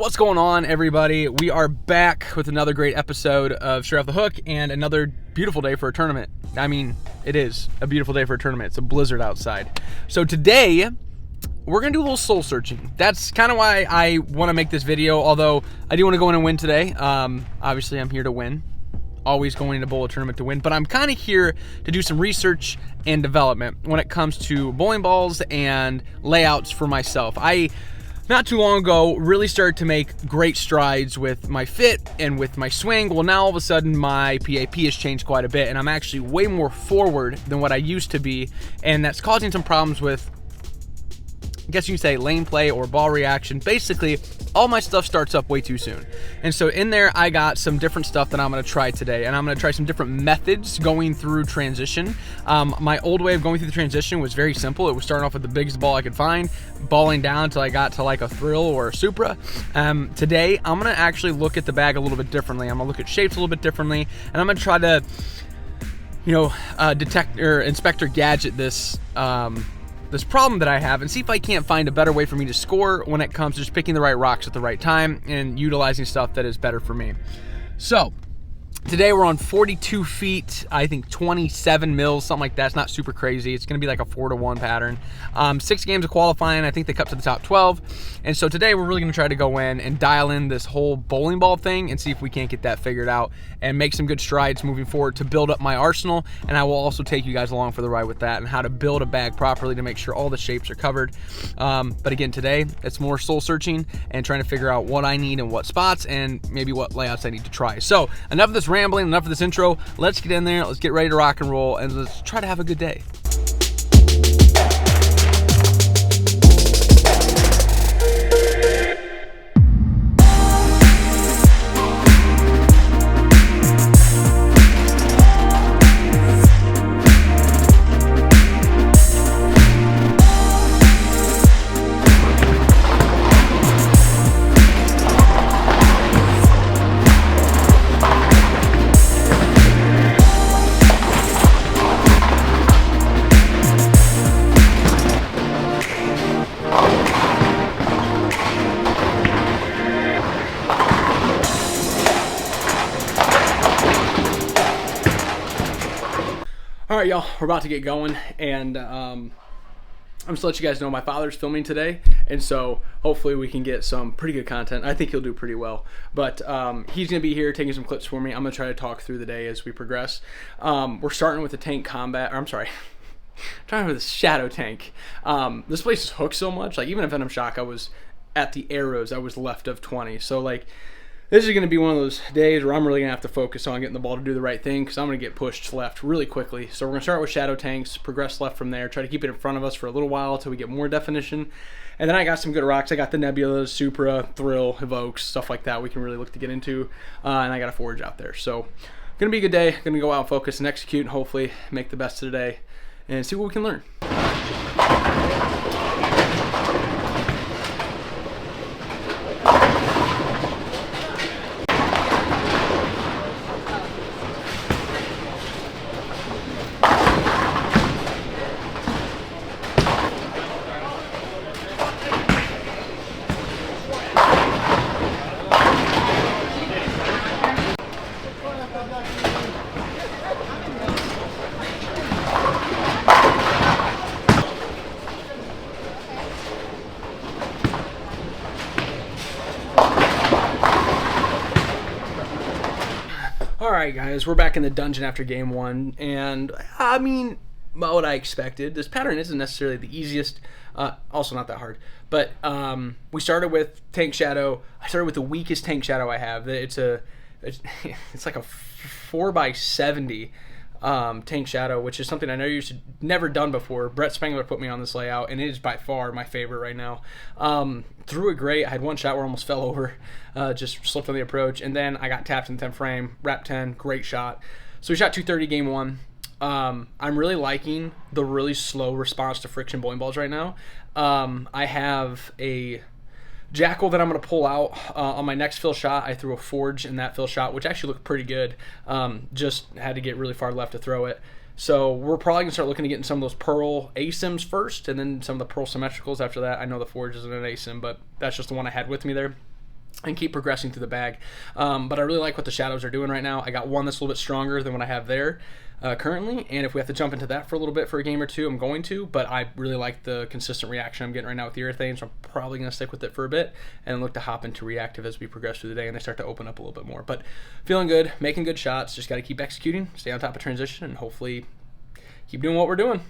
What's going on, everybody? We are back with another great episode of Straight Off the Hook and another beautiful day for a tournament. I mean, it is a beautiful day for a tournament. It's a blizzard outside. So today, we're going to do a little soul searching. That's kind of why I want to make this video, although I do want to go in and win today. Obviously, I'm here to win. Always going into bowl tournament to win, but I'm kind of here to do some research and development when it comes to bowling balls and layouts for myself. Not too long ago, really started to make great strides with my fit and with my swing. Well, now all of a sudden my PAP has changed quite a bit and I'm actually way more forward than what I used to be, and that's causing some problems with, I guess you can say, lane play or ball reaction. Basically, all my stuff starts up way too soon. And so in there, I got some different stuff that I'm gonna try today, and I'm gonna try some different methods going through transition. My old way of going through the transition was very simple. It was starting off with the biggest ball I could find, balling down until I got to like a thrill or a supra. Today, I'm gonna actually look at the bag a little bit differently. I'm gonna look at shapes a little bit differently, and I'm gonna try to, detect or inspect or gadget this problem that I have and see if I can't find a better way for me to score when it comes to just picking the right rocks at the right time and utilizing stuff that is better for me. So today we're on 42 feet, I think 27 mils, something like that. It's not super crazy. It's going to be like a 4-to-1 pattern. 6 games of qualifying. I think they cut to the top 12. And so today we're really going to try to go in and dial in this whole bowling ball thing and see if we can't get that figured out and make some good strides moving forward to build up my arsenal. And I will also take you guys along for the ride with that and how to build a bag properly to make sure all the shapes are covered. But again, today it's more soul searching and trying to figure out what I need in what spots and maybe what layouts I need to try. So enough of this rambling, enough of this intro. Let's get in there, let's get ready to rock and roll, and let's try to have a good day. All right, y'all, we're about to get going, and I'm just to let you guys know my father's filming today, and so hopefully we can get some pretty good content. I think he'll do pretty well, but he's going to be here taking some clips for me. I'm going to try to talk through the day as we progress. We're starting with the tank combat, or I'm sorry, trying with the shadow tank. This place is hooked so much, like even at Venom Shock, I was at the arrows, I was left of 20, so like, this is going to be one of those days where I'm really going to have to focus on getting the ball to do the right thing because I'm going to get pushed left really quickly. So we're going to start with shadow tanks, progress left from there, try to keep it in front of us for a little while until we get more definition. And then I got some good rocks. I got the Nebulas, Supra, Thrill, Evokes, stuff like that we can really look to get into. And I got a Forge out there. So going to be a good day. Going to go out and focus and execute and hopefully make the best of the day and see what we can learn. Alright guys, we're back in the dungeon after game one, and I mean, what I expected. This pattern isn't necessarily the easiest, also not that hard, but we started with Tank Shadow. I started with the weakest Tank Shadow I have. It's like a 4x70 Tank Shadow, which is something I know you've never done before. Brett Spangler put me on this layout, and it is by far my favorite right now. Threw it great. I had one shot where I almost fell over, just slipped on the approach, and then I got tapped in the 10th frame, wrap 10, great shot. So we shot 230 game one. I'm really liking the really slow response to friction bowling balls right now. I have a Jackal that I'm going to pull out on my next fill shot. I threw a Forge in that fill shot, which actually looked pretty good. Just had to get really far left to throw it. So we're probably going to start looking at getting some of those Pearl ASIMs first, and then some of the Pearl Symmetricals after that. I know the Forge isn't an ASIM, but that's just the one I had with me there. and keep progressing through the bag. But I really like what the shadows are doing right now. I got one that's a little bit stronger than what I have there currently, and if we have to jump into that for a little bit for a game or two, I'm going to, but I really like the consistent reaction I'm getting right now with the urethane, so I'm probably going to stick with it for a bit and look to hop into reactive as we progress through the day and they start to open up a little bit more. But feeling good, making good shots, just got to keep executing, stay on top of transition, and hopefully keep doing what we're doing.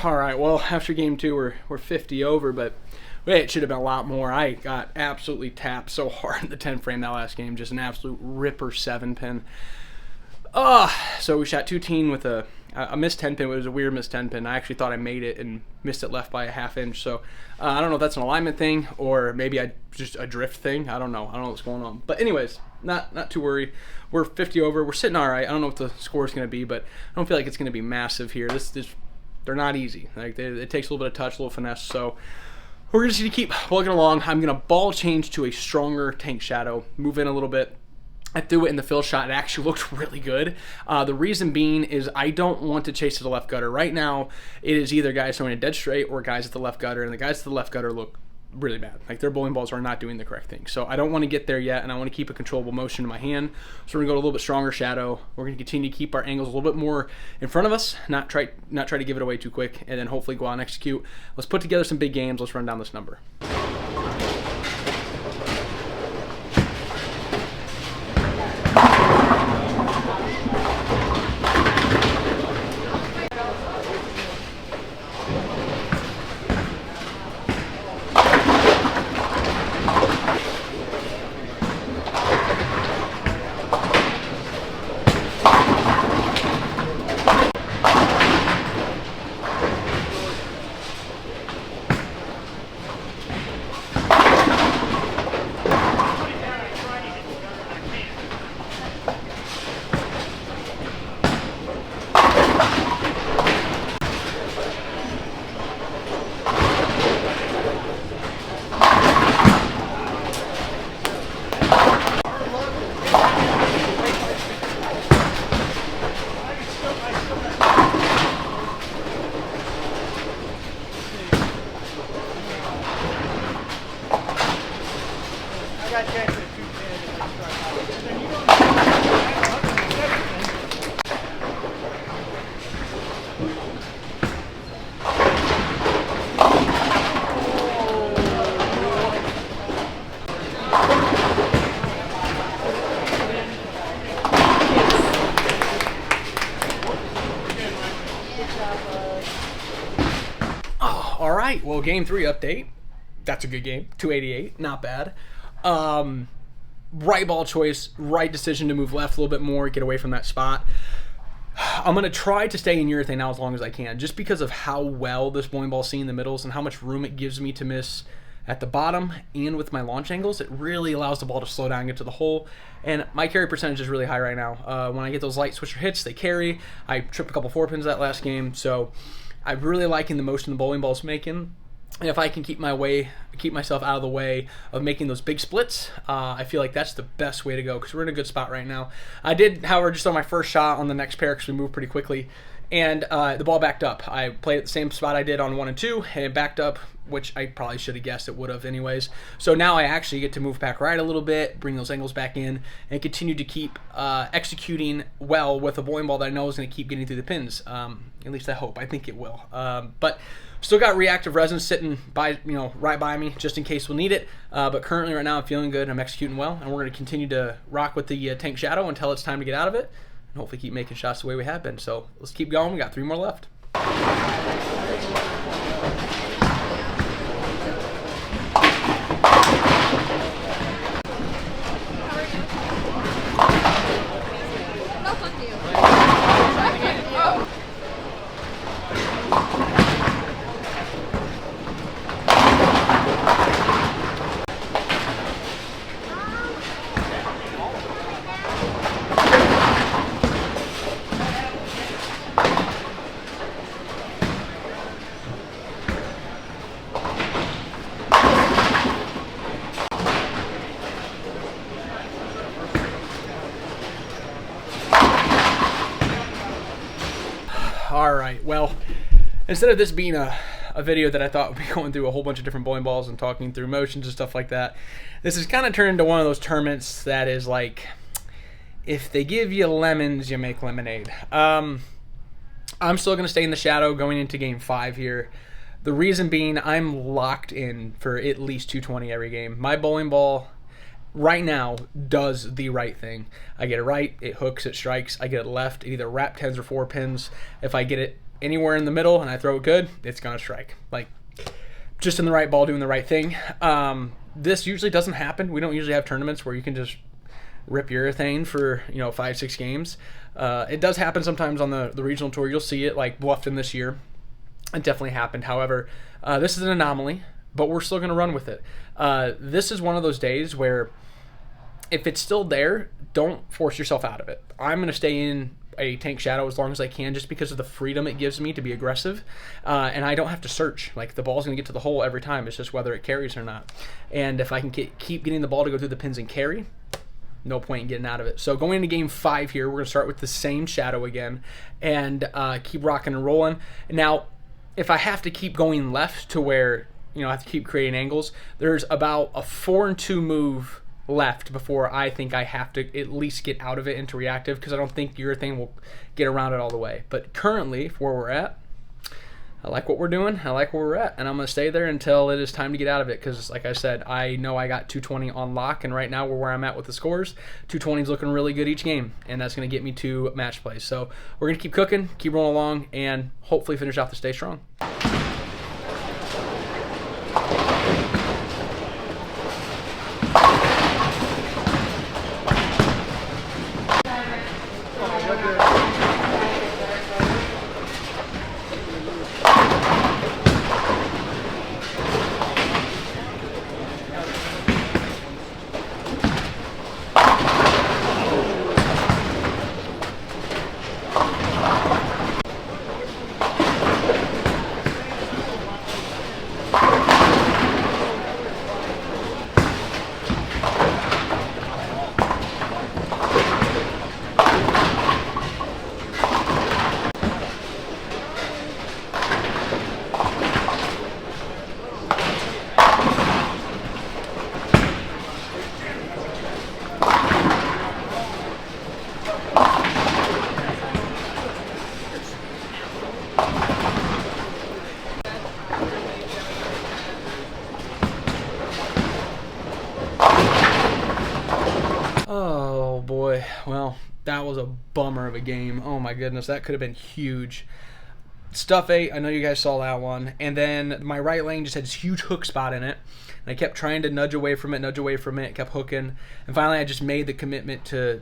All right, well, after game two, we're 50 over, but it should have been a lot more. I got absolutely tapped so hard in the 10 frame that last game, just an absolute ripper 7-pin. So we shot 2-teen with a missed 10 pin. It was a weird missed 10 pin. I actually thought I made it and missed it left by a ½ inch. So I don't know if that's an alignment thing or maybe just a drift thing. I don't know what's going on. But anyways, not too worried. We're 50 over. We're sitting all right. I don't know what the score is going to be, but I don't feel like it's going to be massive here. They're not easy. Like it takes a little bit of touch, a little finesse. So we're just going to keep plugging along. I'm going to ball change to a stronger tank shadow, move in a little bit. I threw it in the fill shot. It actually looked really good. The reason being is I don't want to chase to the left gutter. Right now, it is either guys throwing it dead straight or guys at the left gutter, and the guys at the left gutter look really bad. Like their bowling balls are not doing the correct thing. So I don't want to get there yet, and I want to keep a controllable motion in my hand. So we're going to go a little bit stronger shadow. We're going to continue to keep our angles a little bit more in front of us, not try to give it away too quick, and then hopefully go out and execute. Let's put together some big games. Let's run down this number. All right, well, game 3 update. That's a good game. 288, not bad. Right ball choice, right decision to move left a little bit more, get away from that spot. I'm going to try to stay in urethane now as long as I can, just because of how well this bowling ball's seeing the middles and how much room it gives me to miss at the bottom and with my launch angles. It really allows the ball to slow down and get to the hole, and my carry percentage is really high right now. When I get those light switcher hits, they carry. I tripped a couple 4-pins that last game, so I'm really liking the motion the bowling ball's making. And if I can keep myself out of the way of making those big splits, I feel like that's the best way to go because we're in a good spot right now. I did, however, just on my first shot on the next pair because we moved pretty quickly, and the ball backed up. I played at the same spot I did on 1 and 2, and it backed up, which I probably should have guessed it would have anyways. So now I actually get to move back right a little bit, bring those angles back in, and continue to keep executing well with a bowling ball that I know is going to keep getting through the pins. At least I hope. I think it will. But still got reactive resin sitting by, right by me just in case we'll need it. But currently right now I'm feeling good. I'm executing well, and we're going to continue to rock with the tank shadow until it's time to get out of it, and hopefully keep making shots the way we have been. So let's keep going. We got 3 more left. All right, well, instead of this being a video that I thought would be going through a whole bunch of different bowling balls and talking through motions and stuff like that, this has kind of turned into one of those tournaments that is like, if they give you lemons, you make lemonade. I'm still going to stay in the shadow going into game 5 here. The reason being, I'm locked in for at least 220 every game. My bowling ball right now does the right thing. I get it right, it hooks, it strikes. I get it left, it either wrap 10s or 4 pins. If I get it anywhere in the middle and I throw it good, it's going to strike. Like, just in the right ball, doing the right thing. This usually doesn't happen. We don't usually have tournaments where you can just rip urethane for 5-6 games. It does happen sometimes on the regional tour. You'll see it, like Bluffton this year. It definitely happened. However, this is an anomaly, but we're still going to run with it. This is one of those days where if it's still there, don't force yourself out of it. I'm going to stay in a tank shadow as long as I can, just because of the freedom it gives me to be aggressive, and I don't have to search. Like, the ball's going to get to the hole every time. It's just whether it carries or not. And if I can keep getting the ball to go through the pins and carry, no point in getting out of it. So going into game 5 here, we're going to start with the same shadow again and keep rocking and rolling. Now, if I have to keep going left to where I have to keep creating angles, there's about a 4-2 move left before I think I have to at least get out of it into reactive, because I don't think urethane will get around it all the way. But currently, where we're at, I like what we're doing. I like where we're at, and I'm going to stay there until it is time to get out of it, because like I said, I know I got 220 on lock, and right now we're where I'm at with the scores. 220 is looking really good each game, and that's going to get me to match play. So we're going to keep cooking, keep rolling along, and hopefully finish off the stay strong. Oh boy, well, that was a bummer of a game. Oh my goodness, that could have been huge. Stuff 8, I know you guys saw that one. And then my right lane just had this huge hook spot in it. And I kept trying to nudge away from it, kept hooking. And finally I just made the commitment to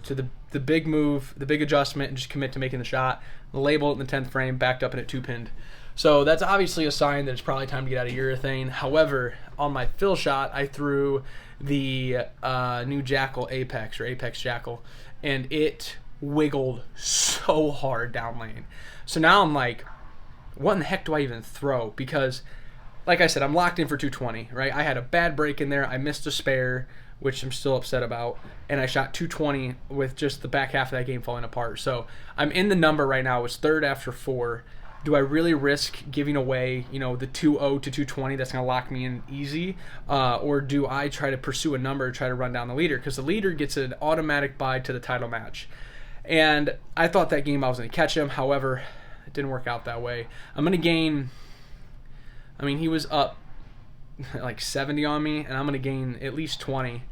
the big move, the big adjustment, and just commit to making the shot. Label it in the 10th frame, backed up and it 2-pinned. So that's obviously a sign that it's probably time to get out of urethane. However, on my fill shot, I threw the new Jackal Apex, or Apex Jackal, and it wiggled so hard down lane. So now I'm like, what in the heck do I even throw? Because, like I said, I'm locked in for 220, right? I had a bad break in there. I missed a spare, which I'm still upset about, and I shot 220 with just the back half of that game falling apart. So I'm in the number right now. It was 3rd after 4. Do I really risk giving away, the 2-0 to 220 that's going to lock me in easy? Or do I try to pursue a number, try to run down the leader? Because the leader gets an automatic bye to the title match. And I thought that game I was going to catch him. However, it didn't work out that way. I'm going to gain, he was up like 70 on me, and I'm going to gain at least 20.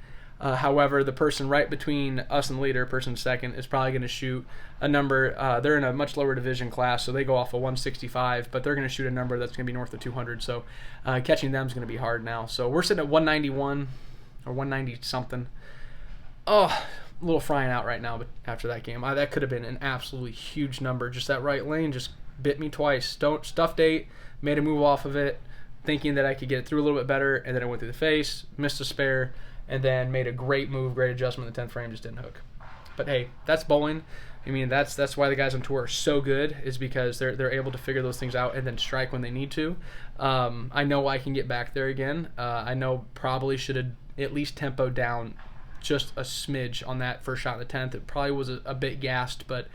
However, the person right between us and the leader, person second, is probably going to shoot a number. They're in a much lower division class, so they go off a 165, but they're going to shoot a number that's going to be north of 200. So catching them is going to be hard now. So we're sitting at 191 or 190 something. Oh, a little frying out right now, but after that game, that could have been an absolutely huge number. Just that right lane just bit me twice. Stuffed 8, made a move off of it, thinking that I could get it through a little bit better, and then it went through the face, missed a spare, and then made a great move, great adjustment in the 10th frame, just didn't hook. But hey, that's bowling. That's why the guys on tour are so good, is because they're able to figure those things out and then strike when they need to. I know I can get back there again. I know probably should have at least tempoed down just a smidge on that first shot in the 10th. It probably was a bit gassed, but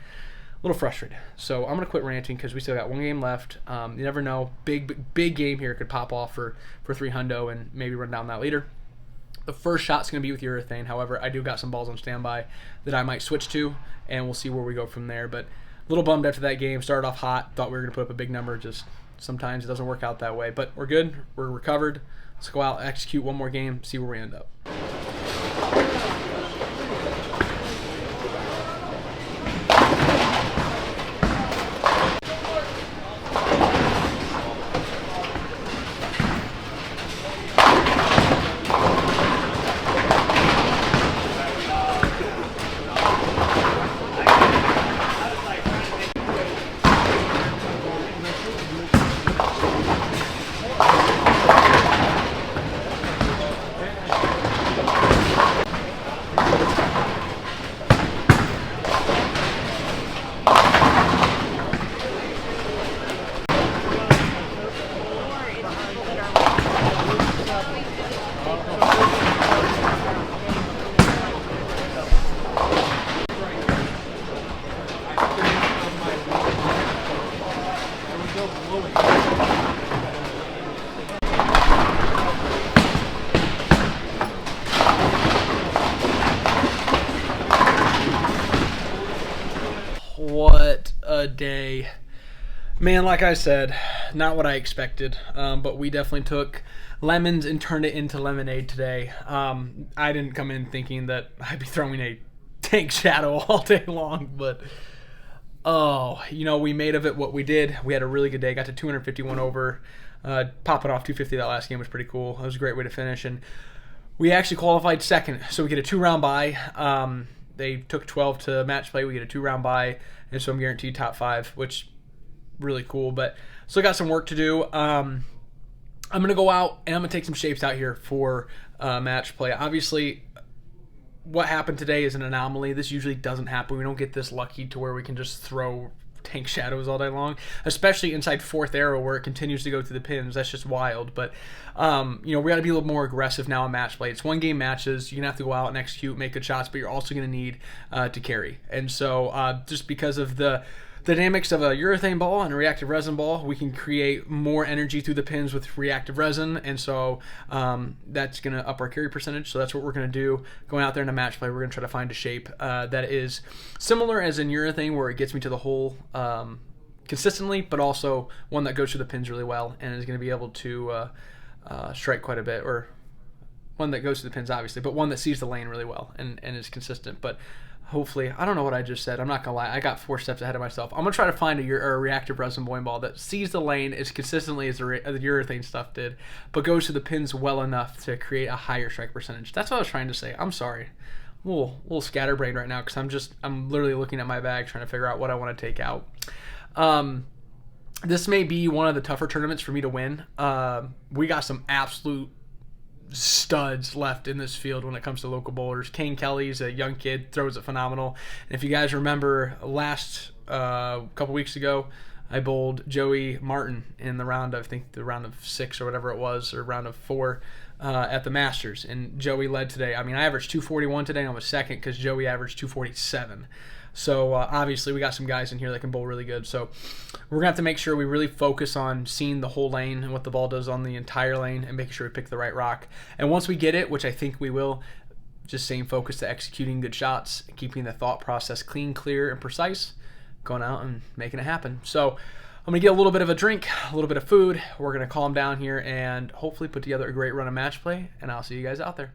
little frustrated. So I'm gonna quit ranting because we still got one game left. You never know, big game here could pop off for 300 and maybe run down that leader. The first shot's going to be with urethane. However, I do got some balls on standby that I might switch to, and we'll see where we go from there. But a little bummed after that game. Started off hot. Thought we were going to put up a big number. Just sometimes it doesn't work out that way. But we're good. We're recovered. Let's go out, execute one more game, see where we end up. What a day. Man, like I said, not what I expected, but we definitely took lemons and turned it into lemonade today. I didn't come in thinking that I'd be throwing a tank shadow all day long, but we made of it what we did. We had a really good day, got to 251 over, popping off 250 that last game was pretty cool. It was a great way to finish, and we actually qualified second, so we get a 2-round bye. They took 12 to match play. We get a 2-round bye, and so I'm guaranteed top 5, which really cool. But still got some work to do. I'm gonna go out and I'm gonna take some shapes out here for match play. Obviously, what happened today is an anomaly. This usually doesn't happen. We don't get this lucky to where we can just throw tank shadows all day long, especially inside 4th arrow where it continues to go through the pins. That's just wild. But we got to be a little more aggressive now in match play. It's 1-game matches. You're gonna have to go out and execute, make good shots, but you're also gonna need to carry. And so just because of the dynamics of a urethane ball and a reactive resin ball, we can create more energy through the pins with reactive resin, and so that's going to up our carry percentage. So that's what we're going to do. Going out there in a match play, we're going to try to find a shape that is similar as in urethane, where it gets me to the hole consistently, but also one that goes through the pins really well and is going to be able to strike quite a bit, or one that goes through the pins, obviously, but one that sees the lane really well and is consistent. But hopefully, I don't know what I just said. I'm not going to lie. I got 4 steps ahead of myself. I'm going to try to find a reactive resin bowling ball that sees the lane as consistently as the urethane stuff did, but goes to the pins well enough to create a higher strike percentage. That's what I was trying to say. I'm sorry. A little scatterbrained right now because I'm literally looking at my bag trying to figure out what I want to take out. This may be one of the tougher tournaments for me to win. We got some absolute studs left in this field when it comes to local bowlers. Kane Kelly's a young kid, throws it phenomenal. And if you guys remember last couple weeks ago, I bowled Joey Martin in the round of, I think the round of 6 or whatever it was, or round of 4 at the Masters. And Joey led today. I mean, I averaged 241 today and I was second because Joey averaged 247. So obviously we got some guys in here that can bowl really good. So we're going to have to make sure we really focus on seeing the whole lane and what the ball does on the entire lane and making sure we pick the right rock. And once we get it, which I think we will, just staying focused to executing good shots, keeping the thought process clean, clear, and precise, going out and making it happen. So I'm going to get a little bit of a drink, a little bit of food. We're going to calm down here and hopefully put together a great run of match play, and I'll see you guys out there.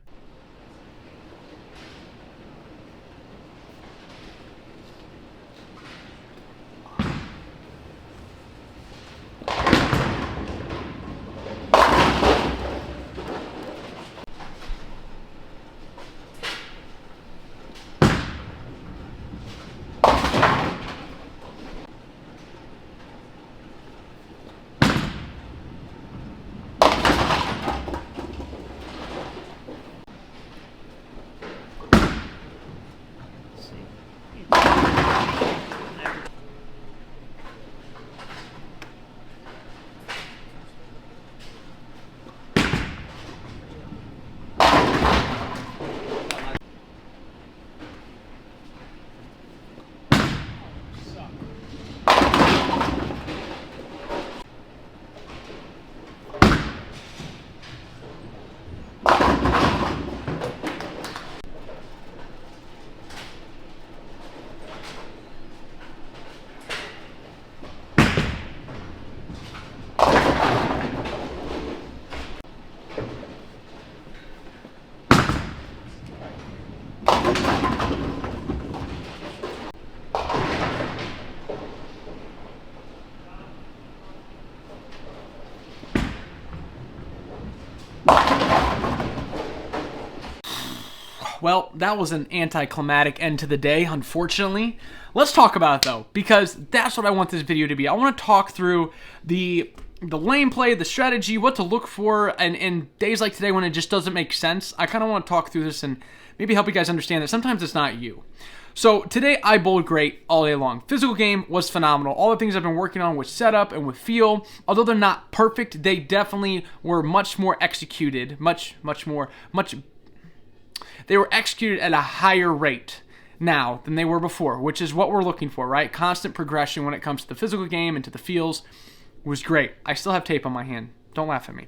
well, that was an anticlimactic end to the day, unfortunately. Let's talk about it, though, because that's what I want this video to be. I want to talk through the lane play, the strategy, what to look for, and in days like today when it just doesn't make sense, I kind of want to talk through this and maybe help you guys understand that sometimes it's not you. So today I bowled great all day long. Physical game was phenomenal. All the things I've been working on with setup and with feel, although they're not perfect, they definitely were much more executed, they were executed at a higher rate now than they were before, which is what we're looking for, right? Constant progression when it comes to the physical game and to the feels was great. I still have tape on my hand. Don't laugh at me.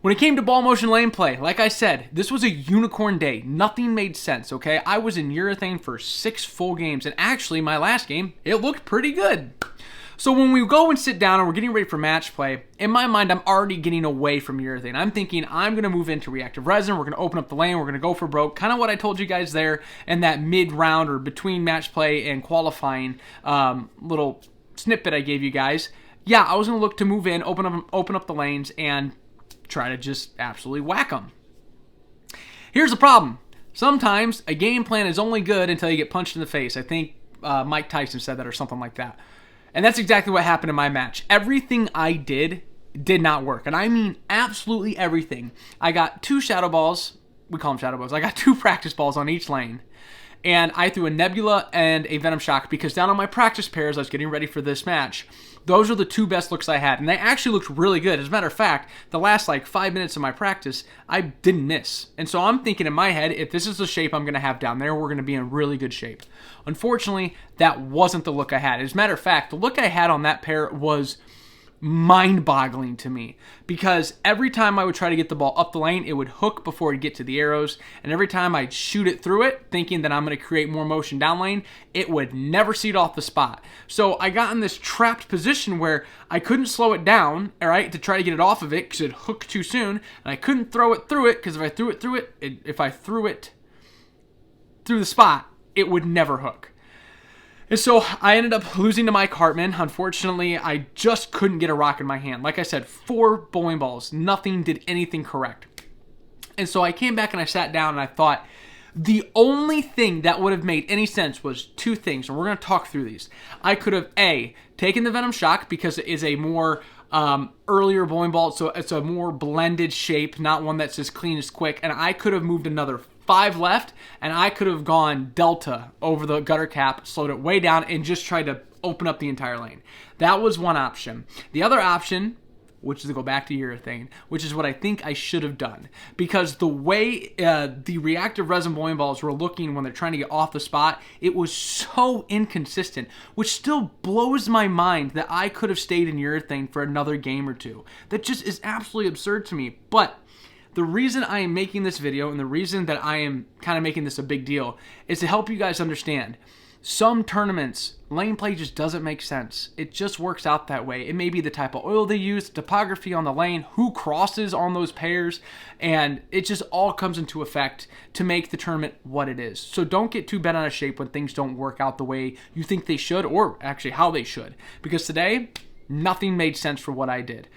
When it came to ball motion lane play, like I said, this was a unicorn day. Nothing made sense, okay? I was in urethane for 6 full games, and actually, my last game, it looked pretty good. So when we go and sit down and we're getting ready for match play, in my mind, I'm already getting away from urethane. I'm thinking I'm going to move into reactive resin. We're going to open up the lane. We're going to go for broke. Kind of what I told you guys there in that mid-round or between match play and qualifying little snippet I gave you guys. Yeah, I was going to look to move in, open up the lanes, and try to just absolutely whack them. Here's the problem. Sometimes a game plan is only good until you get punched in the face. I think Mike Tyson said that or something like that. And that's exactly what happened in my match. Everything I did not work. And I mean absolutely everything. I got 2 shadow balls. We call them shadow balls. I got 2 practice balls on each lane. And I threw a Nebula and a Venom Shock because down on my practice pairs, I was getting ready for this match. Those are the 2 best looks I had. And they actually looked really good. As a matter of fact, the last 5 minutes of my practice, I didn't miss. And so I'm thinking in my head, if this is the shape I'm going to have down there, we're going to be in really good shape. Unfortunately, that wasn't the look I had. As a matter of fact, the look I had on that pair was mind-boggling to me because every time I would try to get the ball up the lane, it would hook before it'd get to the arrows, and every time I'd shoot it through it, thinking that I'm going to create more motion down lane, it would never seat off the spot. So I got in this trapped position where I couldn't slow it down, all right, to try to get it off of it because it hooked too soon, and I couldn't throw it through it because if I threw it through the spot, it would never hook. And so I ended up losing to Mike Hartman. Unfortunately, I just couldn't get a rock in my hand. Like I said, 4 bowling balls. Nothing did anything correct. And so I came back and I sat down and I thought, the only thing that would have made any sense was 2 things. And we're going to talk through these. I could have, A, taken the Venom Shock because it is a more earlier bowling ball. So it's a more blended shape, not one that's as clean as quick. And I could have moved another 5 left, and I could have gone delta over the gutter cap, slowed it way down, and just tried to open up the entire lane. That was one option. The other option, which is to go back to urethane, which is what I think I should have done. Because the way the reactive resin bowling balls were looking when they're trying to get off the spot, it was so inconsistent, which still blows my mind that I could have stayed in urethane for another game or 2. That just is absolutely absurd to me. But the reason I am making this video and the reason that I am kind of making this a big deal is to help you guys understand. Some tournaments, lane play just doesn't make sense. It just works out that way. It may be the type of oil they use, the topography on the lane, who crosses on those pairs, and it just all comes into effect to make the tournament what it is. So don't get too bent out of shape when things don't work out the way you think they should, or actually how they should. Because today, nothing made sense for what I did.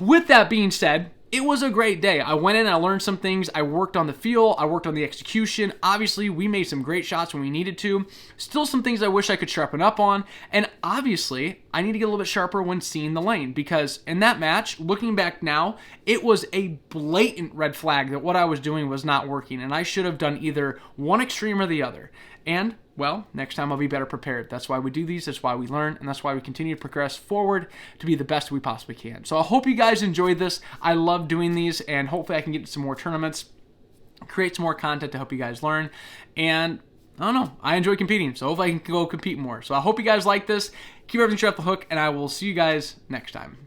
With that being said, it was a great day. I went in and I learned some things. I worked on the feel. I worked on the execution. Obviously, we made some great shots when we needed to. Still some things I wish I could sharpen up on. And obviously, I need to get a little bit sharper when seeing the lane because in that match, looking back now, it was a blatant red flag that what I was doing was not working. And I should have done either one extreme or the other. And well, next time I'll be better prepared. That's why we do these, that's why we learn, and that's why we continue to progress forward to be the best we possibly can. So I hope you guys enjoyed this. I love doing these, and hopefully I can get to some more tournaments, create some more content to help you guys learn, and I don't know, I enjoy competing, so hopefully I can go compete more. So I hope you guys like this. Keep everything straight off the hook, and I will see you guys next time.